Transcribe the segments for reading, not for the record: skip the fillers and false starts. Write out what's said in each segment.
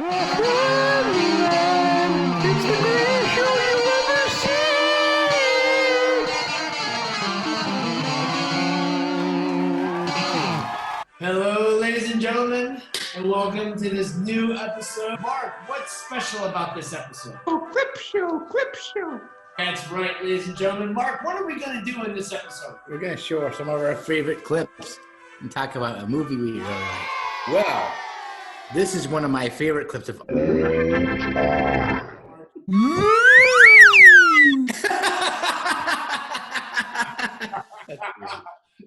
It's the greatest show you've ever seen! Hello, ladies and gentlemen, and welcome to this new episode. Mark, what's special about this episode? Oh, Clipshow! That's right, ladies and gentlemen. Mark, what are we going to do in this episode? We're going to show some of our favorite clips and talk about a movie we really like. Well, this is one of my favorite clips of. That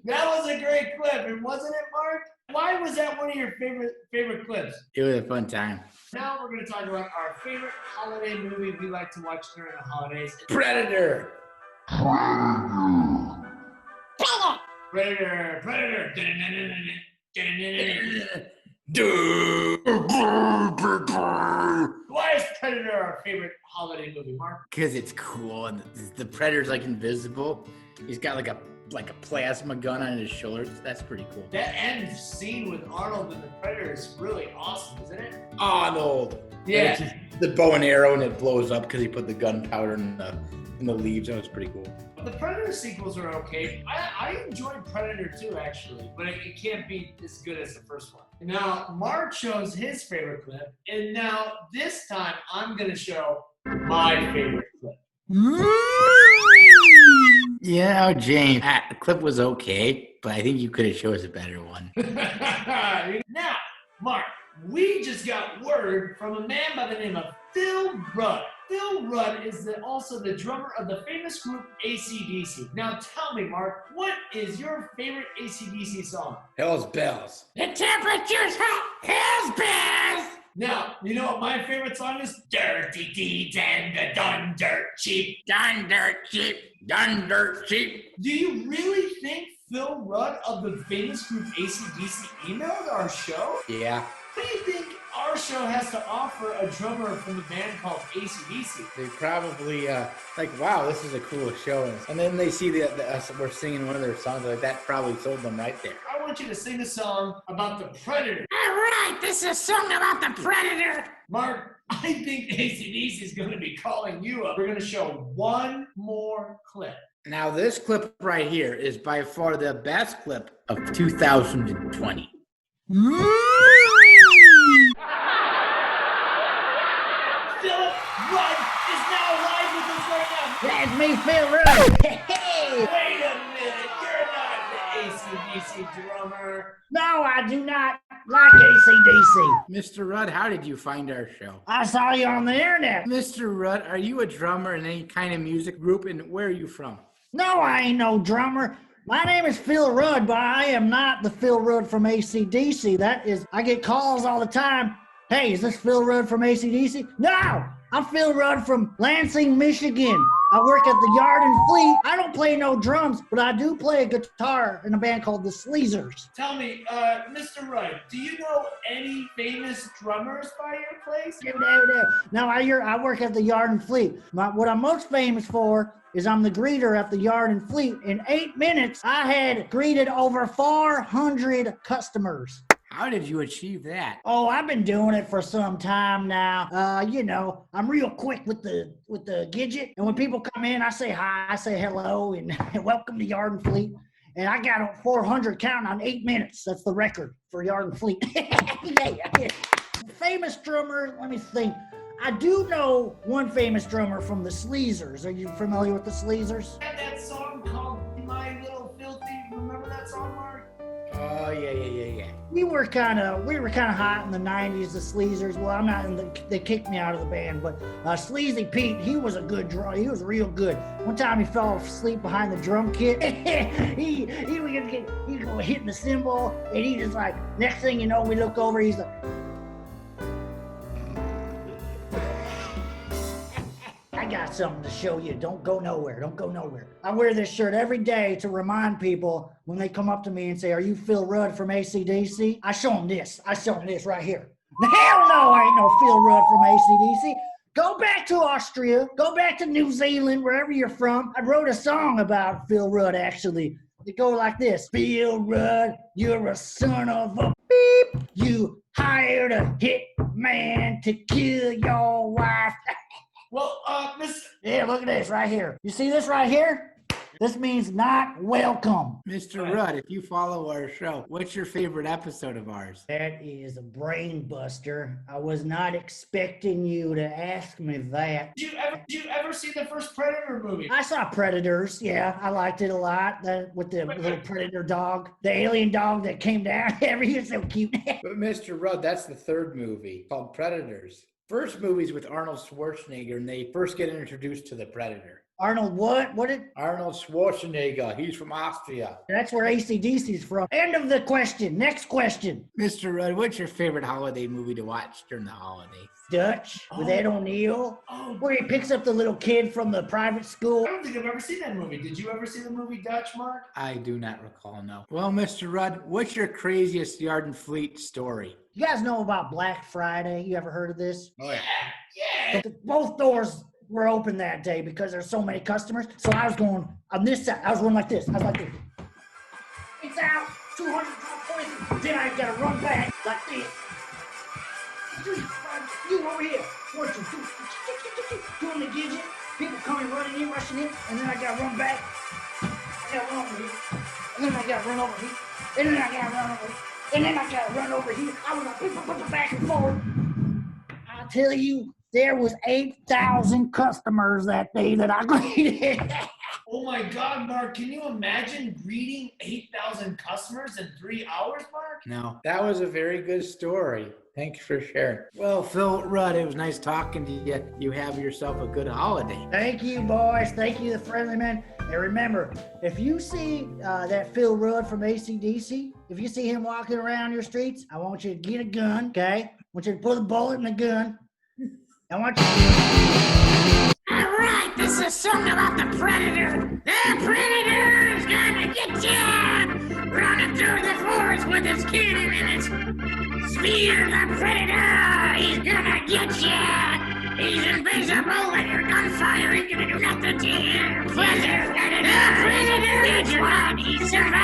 was a great clip, and wasn't it, Mark? Why was that one of your favorite clips? It was a fun time. Now we're going to talk about our favorite holiday movie we like to watch during the holidays. Predator. Predator. Why is Predator our favorite holiday movie, Mark? Because it's cool and the Predator's like invisible. He's got like a plasma gun on his shoulders. That's pretty cool. That end scene with Arnold and the Predator is really awesome, isn't it? Arnold. Yeah. It's just the bow and arrow and it blows up because he put the gunpowder in the leaves. That was pretty cool. The Predator sequels are okay. I enjoyed Predator 2, actually, but it can't be as good as the first one. Now, Mark shows his favorite clip, and now this time I'm going to show my favorite clip. Yeah, James. That clip was okay, but I think you could have shown us a better one. Now, Mark, we just got word from a man by the name of Phil Rudd. Phil Rudd is also the drummer of the famous group AC/DC. Now tell me, Mark, what is your favorite AC/DC song? Hell's Bells. The temperature's hot, hell's bells! Now, you know what my favorite song is? Dirty Deeds and the Done Dirt Cheap. Done dirt cheap. Done dirt cheap. Do you really think Phil Rudd of the famous group AC/DC emailed our show? Yeah. What do you think our show has to offer a drummer from a band called AC/DC? They probably like, wow, this is a cool show. And then they see us, we're singing one of their songs, like that probably sold them right there. I want you to sing a song about the Predator. All right, this is a song about the Predator. Mark, I think AC/DC is going to be calling you up. We're going to show one more clip. Now, this clip right here is by far the best clip of 2020. Philip Rudd is now live with us right now. That's me, Phil Rudd. Wait a minute, you're not the AC/DC drummer. No, I do not like AC/DC. Mr. Rudd, how did you find our show? I saw you on the internet. Mr. Rudd, are you a drummer in any kind of music group, and where are you from? No, I ain't no drummer. My name is Phil Rudd, but I am not the Phil Rudd from AC/DC. I get calls all the time. Hey, is this Phil Rudd from AC/DC? No, I'm Phil Rudd from Lansing, Michigan. I work at the Yard and Fleet. I don't play no drums, but I do play a guitar in a band called the Sleezers. Tell me, Mr. Rudd, do you know any famous drummers by your place? No, I work at the Yard and Fleet. What I'm most famous for is I'm the greeter at the Yard and Fleet. In 8 minutes, I had greeted over 400 customers. How did you achieve that? Oh, I've been doing it for some time now. I'm real quick with the gadget. And when people come in, I say hi, I say hello, and welcome to Yard and Fleet. And I got 400 counting on 8 minutes. That's the record for Yard and Fleet. Yeah. Famous drummer, let me think. I do know one famous drummer from the Sleezers. Are you familiar with the Sleezers? That song called My Little Filthy. Remember that song, Mark? Oh, yeah. We were kind of hot in the 90s, the Sleezers. Well, I'm not they kicked me out of the band, but Sleazy Pete, he was a good drummer. He was real good. One time he fell asleep behind the drum kit. he was hitting the cymbal, and he just like, next thing you know, we look over, he's like, I got something to show you. Don't go nowhere. I wear this shirt every day to remind people when they come up to me and say, are you Phil Rudd from AC/DC? I show them this right here. Hell no, I ain't no Phil Rudd from AC/DC. Go back to Austria. Go back to New Zealand, wherever you're from. I wrote a song about Phil Rudd, actually. It goes like this. Phil Rudd, you're a son of a beep. You hired a hit man to kill your wife. Well, Mr. Yeah, look at this right here. You see this right here? This means not welcome. Mr. Rudd, if you follow our show, what's your favorite episode of ours? That is a brain buster. I was not expecting you to ask me that. Did you ever see the first Predator movie? I saw Predators. Yeah, I liked it a lot. With the little predator dog, the alien dog that came down. He was so cute. But Mr. Rudd, that's the third movie called Predators. First movie's with Arnold Schwarzenegger, and they first get introduced to the Predator. Arnold what? What did? Arnold Schwarzenegger. He's from Austria. That's where AC/DC's from. End of the question. Next question. Mr. Rudd, what's your favorite holiday movie to watch during the holidays? Dutch with Ed O'Neill, Oh, where he picks up the little kid from the private school. I don't think I've ever seen that movie. Did you ever see the movie Dutch, Mark? I do not recall, no. Well, Mr. Rudd, what's your craziest Yard and Fleet story? You guys know about Black Friday? You ever heard of this? Oh, yeah. Yeah. Both doors were open that day because there's so many customers. So I was going on this side. I was going like this. I was like this. It's out. 220. Then I gotta run back like this. You over here. What you do? Doing the gadget. People coming, running in, rushing in, and then I gotta run back. I gotta run over here. And then I gotta run over here. And then I gotta run over here. And then I gotta run over here. I was like back and forth. I tell you, there was 8,000 customers that day that I greeted. Oh my God, Mark, can you imagine greeting 8,000 customers in 3 hours, Mark? No, that was a very good story. Thanks for sharing. Well, Phil Rudd, it was nice talking to you. You have yourself a good holiday. Thank you, boys. Thank you, the friendly man. And remember, if you see that Phil Rudd from AC/DC, if you see him walking around your streets, I want you to get a gun, okay? I want you to put a bullet in the gun. I want you to... All right, this is a song about the Predator. The Predator's gonna get ya! Running through the forest with his cannon and his spear. The Predator, he's gonna get ya! He's invisible and your gunfire ain't gonna do nothing to him. The Predator, that's right, he survived.